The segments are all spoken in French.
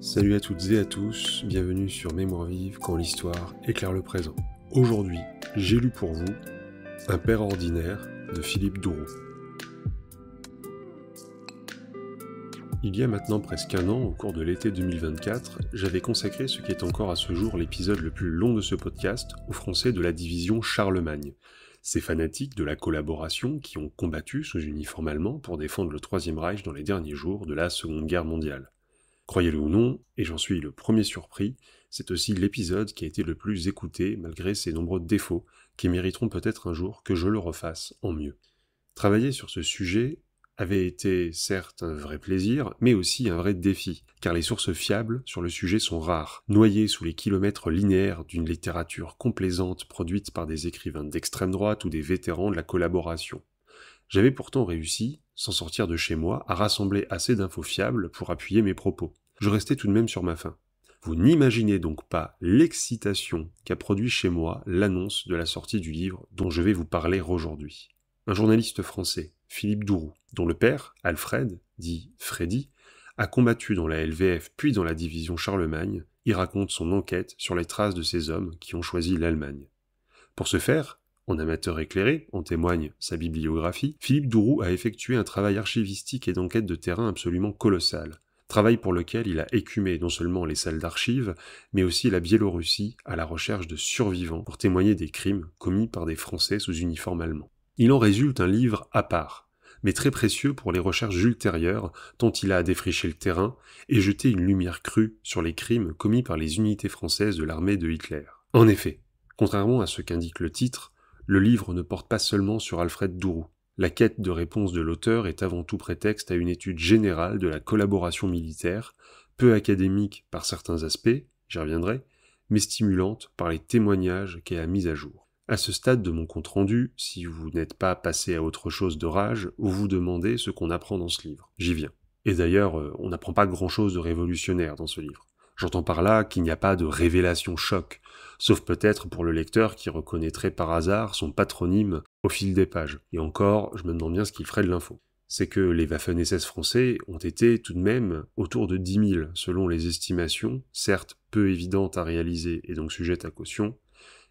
Salut à toutes et à tous, bienvenue sur Mémoire vive quand l'histoire éclaire le présent. Aujourd'hui, j'ai lu pour vous Un père ordinaire de Philippe Dourou. Il y a maintenant presque un an, au cours de l'été 2024, j'avais consacré ce qui est encore à ce jour l'épisode le plus long de ce podcast aux Français de la division Charlemagne. Ces fanatiques de la collaboration qui ont combattu sous uniforme allemand pour défendre le Troisième Reich dans les derniers jours de la Seconde Guerre mondiale. Croyez-le ou non, et j'en suis le premier surpris, c'est aussi l'épisode qui a été le plus écouté malgré ses nombreux défauts qui mériteront peut-être un jour que je le refasse en mieux. Travailler sur ce sujet avait été certes un vrai plaisir, mais aussi un vrai défi, car les sources fiables sur le sujet sont rares, noyées sous les kilomètres linéaires d'une littérature complaisante produite par des écrivains d'extrême droite ou des vétérans de la collaboration. J'avais pourtant réussi, sans sortir de chez moi, à rassembler assez d'infos fiables pour appuyer mes propos. Je restais tout de même sur ma faim. Vous n'imaginez donc pas l'excitation qu'a produit chez moi l'annonce de la sortie du livre dont je vais vous parler aujourd'hui. Un journaliste français, Philippe Dourou, dont le père, Alfred, dit Freddy, a combattu dans la LVF puis dans la division Charlemagne, y raconte son enquête sur les traces de ces hommes qui ont choisi l'Allemagne. Pour ce faire, en amateur éclairé, en témoigne sa bibliographie, Philippe Dourou a effectué un travail archivistique et d'enquête de terrain absolument colossal. Travail pour lequel il a écumé non seulement les salles d'archives, mais aussi la Biélorussie à la recherche de survivants pour témoigner des crimes commis par des Français sous uniforme allemand. Il en résulte un livre à part, mais très précieux pour les recherches ultérieures, tant il a défriché le terrain et jeté une lumière crue sur les crimes commis par les unités françaises de l'armée de Hitler. En effet, contrairement à ce qu'indique le titre, le livre ne porte pas seulement sur Alfred Dourou. La quête de réponse de l'auteur est avant tout prétexte à une étude générale de la collaboration militaire, peu académique par certains aspects, j'y reviendrai, mais stimulante par les témoignages qu'elle a mis à jour. À ce stade de mon compte-rendu, si vous n'êtes pas passé à autre chose de rage, vous vous demandez ce qu'on apprend dans ce livre. J'y viens. Et d'ailleurs, on n'apprend pas grand-chose de révolutionnaire dans ce livre. J'entends par là qu'il n'y a pas de révélation choc, sauf peut-être pour le lecteur qui reconnaîtrait par hasard son patronyme au fil des pages. Et encore, je me demande bien ce qu'il ferait de l'info. C'est que les Waffen-SS français ont été tout de même autour de 10 000, selon les estimations, certes peu évidentes à réaliser et donc sujettes à caution,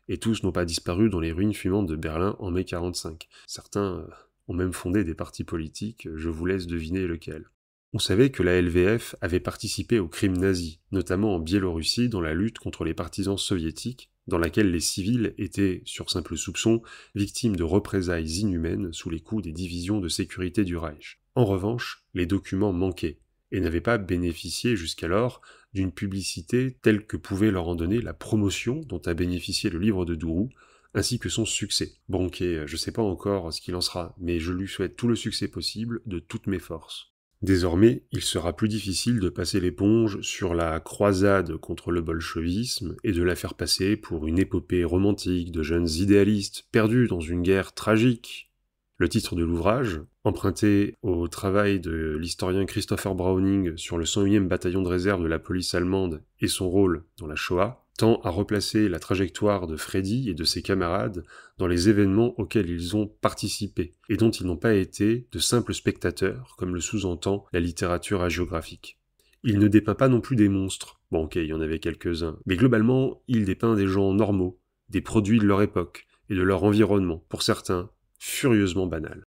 et tous n'ont pas disparu dans les ruines fumantes de Berlin en mai 1945. Certains ont même fondé des partis politiques, je vous laisse deviner lequel. On savait que la LVF avait participé aux crimes nazis, notamment en Biélorussie dans la lutte contre les partisans soviétiques, dans laquelle les civils étaient, sur simple soupçon, victimes de représailles inhumaines sous les coups des divisions de sécurité du Reich. En revanche, les documents manquaient, et n'avaient pas bénéficié jusqu'alors d'une publicité telle que pouvait leur en donner la promotion dont a bénéficié le livre de Dourou, ainsi que son succès. Bon ok, je sais pas encore ce qu'il en sera, mais je lui souhaite tout le succès possible de toutes mes forces. Désormais, il sera plus difficile de passer l'éponge sur la croisade contre le bolchevisme et de la faire passer pour une épopée romantique de jeunes idéalistes perdus dans une guerre tragique. Le titre de l'ouvrage, emprunté au travail de l'historien Christopher Browning sur le 101e bataillon de réserve de la police allemande et son rôle dans la Shoah, tend à replacer la trajectoire de Freddy et de ses camarades dans les événements auxquels ils ont participé, et dont ils n'ont pas été de simples spectateurs, comme le sous-entend la littérature hagiographique. Il ne dépeint pas non plus des monstres, bon ok, il y en avait quelques-uns, mais globalement, il dépeint des gens normaux, des produits de leur époque, et de leur environnement, pour certains, furieusement banal.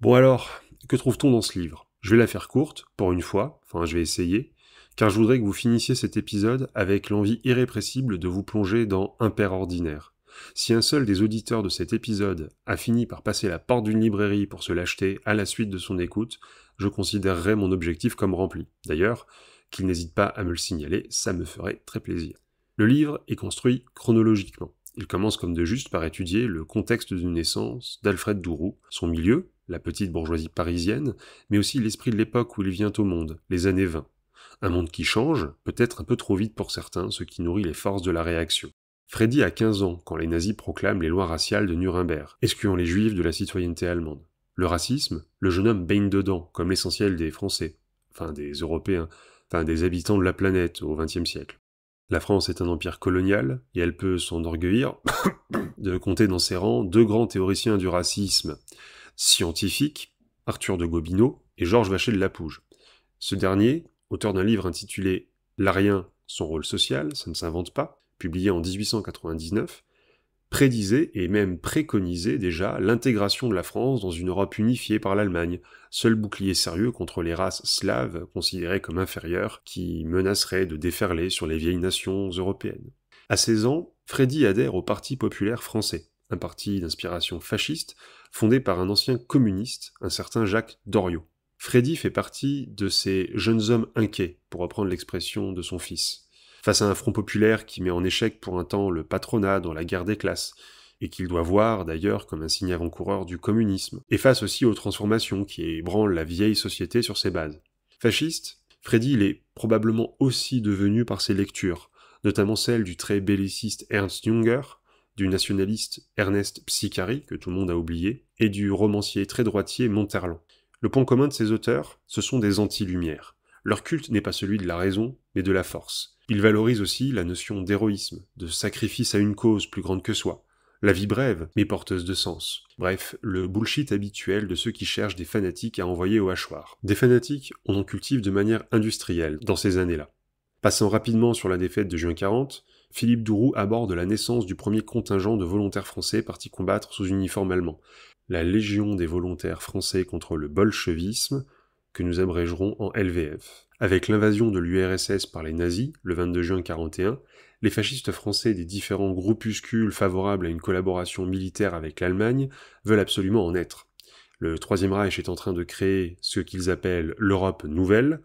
Bon alors, que trouve-t-on dans ce livre ? Je vais la faire courte, pour une fois, enfin je vais essayer, car je voudrais que vous finissiez cet épisode avec l'envie irrépressible de vous plonger dans Un père ordinaire. Si un seul des auditeurs de cet épisode a fini par passer la porte d'une librairie pour se l'acheter à la suite de son écoute, je considérerais mon objectif comme rempli. D'ailleurs, qu'il n'hésite pas à me le signaler, ça me ferait très plaisir. Le livre est construit chronologiquement. Il commence comme de juste par étudier le contexte de naissance d'Alfred Dourou, son milieu, la petite bourgeoisie parisienne, mais aussi l'esprit de l'époque où il vient au monde, les années 20. Un monde qui change, peut-être un peu trop vite pour certains, ce qui nourrit les forces de la réaction. Freddy a 15 ans quand les nazis proclament les lois raciales de Nuremberg, excluant les juifs de la citoyenneté allemande. Le racisme, le jeune homme baigne dedans, comme l'essentiel des Français, enfin des Européens, enfin des habitants de la planète au XXe siècle. La France est un empire colonial, et elle peut s'enorgueillir de compter dans ses rangs deux grands théoriciens du racisme scientifique, Arthur de Gobineau et Georges Vacher de Lapouge. Ce dernier, auteur d'un livre intitulé l'Arien, son rôle social, ça ne s'invente pas, publié en 1899, prédisait et même préconisait déjà l'intégration de la France dans une Europe unifiée par l'Allemagne, seul bouclier sérieux contre les races slaves considérées comme inférieures qui menaceraient de déferler sur les vieilles nations européennes. À 16 ans, Freddy adhère au Parti populaire français, un parti d'inspiration fasciste fondé par un ancien communiste, un certain Jacques Doriot. Freddy fait partie de ces jeunes hommes inquiets, pour reprendre l'expression de son fils. Face à un front populaire qui met en échec pour un temps le patronat dans la guerre des classes, et qu'il doit voir d'ailleurs comme un signe avant-coureur du communisme, et face aussi aux transformations qui ébranlent la vieille société sur ses bases. Fasciste, Freddy l'est probablement aussi devenu par ses lectures, notamment celle du très belliciste Ernst Junger, du nationaliste Ernest Psicari, que tout le monde a oublié, et du romancier très droitier Monterland. Le point commun de ces auteurs, ce sont des anti-lumières. Leur culte n'est pas celui de la raison, mais de la force. Ils valorisent aussi la notion d'héroïsme, de sacrifice à une cause plus grande que soi. La vie brève, mais porteuse de sens. Bref, le bullshit habituel de ceux qui cherchent des fanatiques à envoyer au hachoir. Des fanatiques, on en cultive de manière industrielle, dans ces années-là. Passant rapidement sur la défaite de juin 40, Philippe Douroux aborde la naissance du premier contingent de volontaires français partis combattre sous uniforme allemand, la Légion des volontaires français contre le bolchevisme, que nous abrégerons en LVF. Avec l'invasion de l'URSS par les nazis, le 22 juin 1941, les fascistes français des différents groupuscules favorables à une collaboration militaire avec l'Allemagne veulent absolument en être. Le Troisième Reich est en train de créer ce qu'ils appellent l'Europe nouvelle,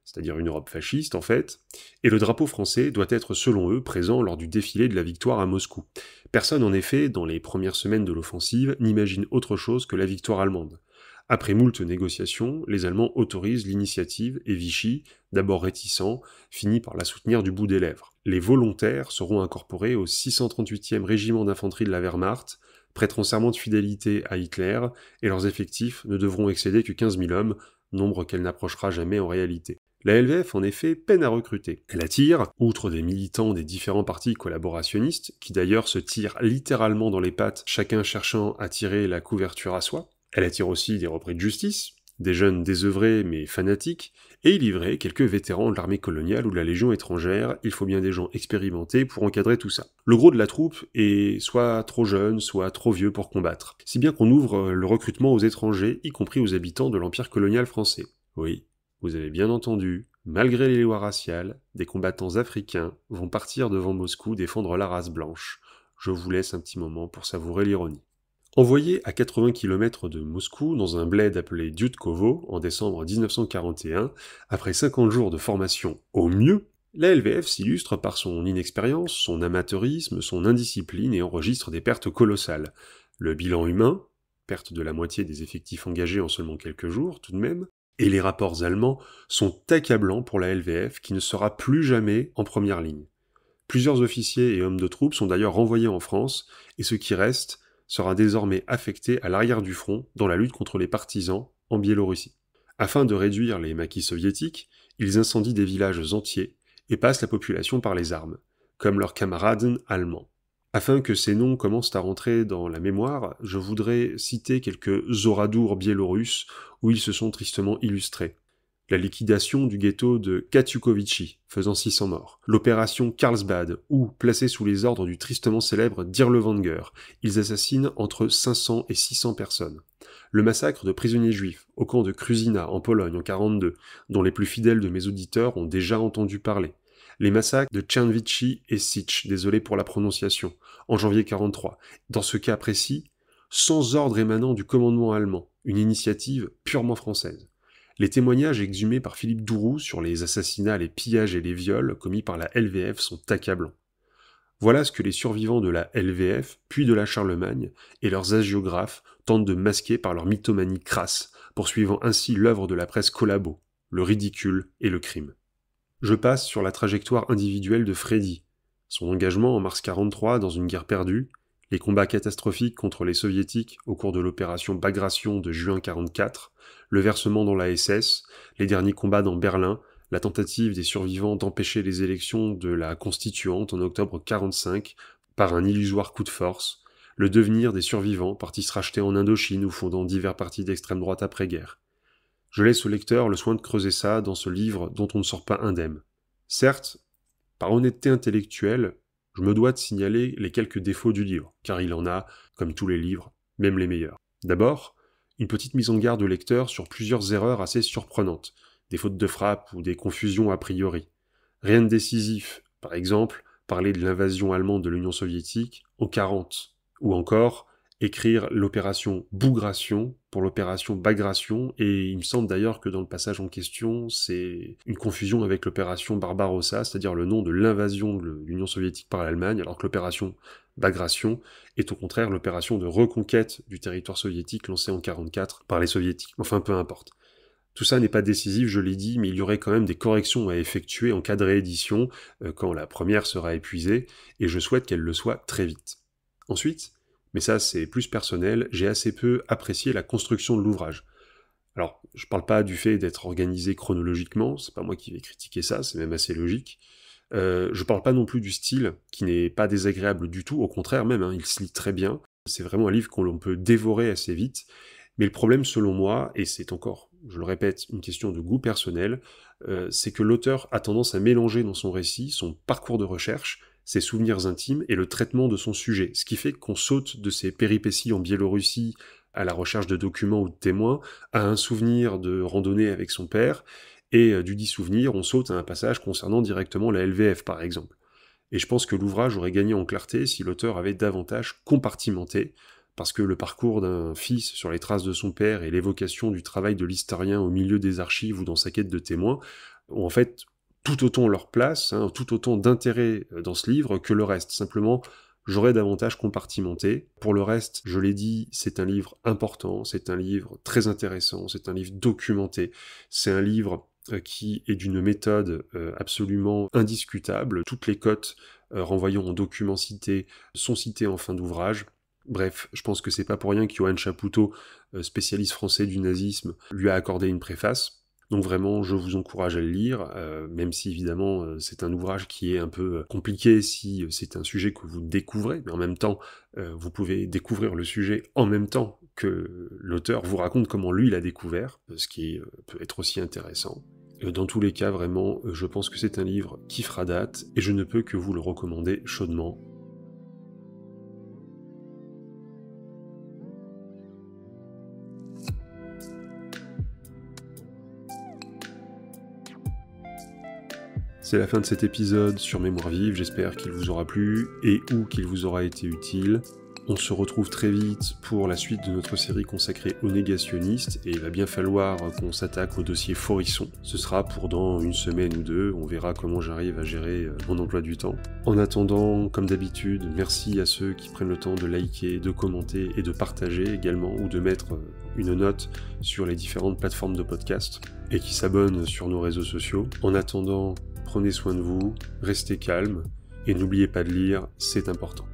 c'est-à-dire une Europe fasciste en fait, et le drapeau français doit être selon eux présent lors du défilé de la victoire à Moscou. Personne en effet, dans les premières semaines de l'offensive, n'imagine autre chose que la victoire allemande. Après moult négociations, les Allemands autorisent l'initiative et Vichy, d'abord réticent, finit par la soutenir du bout des lèvres. Les volontaires seront incorporés au 638e régiment d'infanterie de la Wehrmacht, prêteront serment de fidélité à Hitler, et leurs effectifs ne devront excéder que 15 000 hommes, nombre qu'elle n'approchera jamais en réalité. La LVF, en effet, peine à recruter. Elle attire, outre des militants des différents partis collaborationnistes, qui d'ailleurs se tirent littéralement dans les pattes, chacun cherchant à tirer la couverture à soi, elle attire aussi des repris de justice, des jeunes désœuvrés mais fanatiques, et y livrer quelques vétérans de l'armée coloniale ou de la Légion étrangère, il faut bien des gens expérimentés pour encadrer tout ça. Le gros de la troupe est soit trop jeune, soit trop vieux pour combattre, si bien qu'on ouvre le recrutement aux étrangers, y compris aux habitants de l'empire colonial français. Oui, vous avez bien entendu, malgré les lois raciales, des combattants africains vont partir devant Moscou défendre la race blanche. Je vous laisse un petit moment pour savourer l'ironie. Envoyé à 80 km de Moscou, dans un bled appelé Dudkovo, en décembre 1941, après 50 jours de formation au mieux, la LVF s'illustre par son inexpérience, son amateurisme, son indiscipline et enregistre des pertes colossales. Le bilan humain, perte de la moitié des effectifs engagés en seulement quelques jours tout de même, et les rapports allemands sont accablants pour la LVF qui ne sera plus jamais en première ligne. Plusieurs officiers et hommes de troupes sont d'ailleurs renvoyés en France, et ce qui reste sera désormais affecté à l'arrière du front dans la lutte contre les partisans en Biélorussie. Afin de réduire les maquis soviétiques, ils incendient des villages entiers et passent la population par les armes, comme leurs camarades allemands. Afin que ces noms commencent à rentrer dans la mémoire, je voudrais citer quelques oradours biélorusses où ils se sont tristement illustrés. La liquidation du ghetto de Katiukovichi, faisant 600 morts. L'opération Carlsbad, où, placés sous les ordres du tristement célèbre Dirlewanger, ils assassinent entre 500 et 600 personnes. Le massacre de prisonniers juifs, au camp de Krusina, en Pologne, en 1942, dont les plus fidèles de mes auditeurs ont déjà entendu parler. Les massacres de Czernowitzy et Sich, désolé pour la prononciation, en janvier 1943. Dans ce cas précis, sans ordre émanant du commandement allemand, une initiative purement française. Les témoignages exhumés par Philippe Douroux sur les assassinats, les pillages et les viols commis par la LVF sont accablants. Voilà ce que les survivants de la LVF, puis de la Charlemagne, et leurs hagiographes tentent de masquer par leur mythomanie crasse, poursuivant ainsi l'œuvre de la presse collabo, le ridicule et le crime. Je passe sur la trajectoire individuelle de Freddy, son engagement en mars 1943 dans une guerre perdue, les combats catastrophiques contre les soviétiques au cours de l'opération Bagration de juin 1944, le versement dans la SS, les derniers combats dans Berlin, la tentative des survivants d'empêcher les élections de la Constituante en octobre 1945 par un illusoire coup de force, le devenir des survivants partis se racheter en Indochine ou fondant divers partis d'extrême droite après-guerre. Je laisse au lecteur le soin de creuser ça dans ce livre dont on ne sort pas indemne. Certes, par honnêteté intellectuelle, je me dois de signaler les quelques défauts du livre, car il en a, comme tous les livres, même les meilleurs. D'abord, une petite mise en garde au lecteur sur plusieurs erreurs assez surprenantes, des fautes de frappe ou des confusions a priori. Rien de décisif, par exemple, parler de l'invasion allemande de l'Union soviétique en 40, ou encore écrire l'opération Bougration pour l'opération Bagration, et il me semble d'ailleurs que dans le passage en question, c'est une confusion avec l'opération Barbarossa, c'est-à-dire le nom de l'invasion de l'Union soviétique par l'Allemagne, alors que l'opération Bagration est au contraire l'opération de reconquête du territoire soviétique lancée en 44 par les soviétiques. Enfin, peu importe. Tout ça n'est pas décisif, je l'ai dit, mais il y aurait quand même des corrections à effectuer en cas de réédition, quand la première sera épuisée, et je souhaite qu'elle le soit très vite. Ensuite, mais ça c'est plus personnel, j'ai assez peu apprécié la construction de l'ouvrage. Alors, je parle pas du fait d'être organisé chronologiquement, c'est pas moi qui vais critiquer ça, c'est même assez logique. Je parle pas non plus du style, qui n'est pas désagréable du tout, au contraire même, hein, il se lit très bien. C'est vraiment un livre qu'on peut dévorer assez vite. Mais le problème, selon moi, et c'est encore, je le répète, une question de goût personnel, c'est que l'auteur a tendance à mélanger dans son récit son parcours de recherche, ses souvenirs intimes et le traitement de son sujet, ce qui fait qu'on saute de ses péripéties en Biélorussie à la recherche de documents ou de témoins, à un souvenir de randonnée avec son père, et du dit souvenir, on saute à un passage concernant directement la LVF, par exemple. Et je pense que l'ouvrage aurait gagné en clarté si l'auteur avait davantage compartimenté, parce que le parcours d'un fils sur les traces de son père et l'évocation du travail de l'historien au milieu des archives ou dans sa quête de témoins ont en fait tout autant leur place, hein, tout autant d'intérêt dans ce livre que le reste. Simplement, j'aurais davantage compartimenté. Pour le reste, je l'ai dit, c'est un livre important, c'est un livre très intéressant, c'est un livre documenté, c'est un livre qui est d'une méthode absolument indiscutable. Toutes les cotes renvoyant aux documents cités sont citées en fin d'ouvrage. Bref, je pense que c'est pas pour rien que Johan Chapoutot, spécialiste français du nazisme, lui a accordé une préface. Donc vraiment, je vous encourage à le lire, même si évidemment c'est un ouvrage qui est un peu compliqué si c'est un sujet que vous découvrez, mais en même temps, vous pouvez découvrir le sujet en même temps que l'auteur vous raconte comment lui l'a découvert, ce qui peut être aussi intéressant. Dans tous les cas, vraiment, je pense que c'est un livre qui fera date, et je ne peux que vous le recommander chaudement. C'est la fin de cet épisode sur Mémoire vive, j'espère qu'il vous aura plu et ou qu'il vous aura été utile. On se retrouve très vite pour la suite de notre série consacrée aux négationnistes, et il va bien falloir qu'on s'attaque au dossier Forisson. Ce sera pour dans une semaine ou deux, on verra comment j'arrive à gérer mon emploi du temps. En attendant, comme d'habitude, merci à ceux qui prennent le temps de liker, de commenter et de partager également, ou de mettre une note sur les différentes plateformes de podcast, et qui s'abonnent sur nos réseaux sociaux. En attendant, prenez soin de vous, restez calme, et n'oubliez pas de lire, c'est important.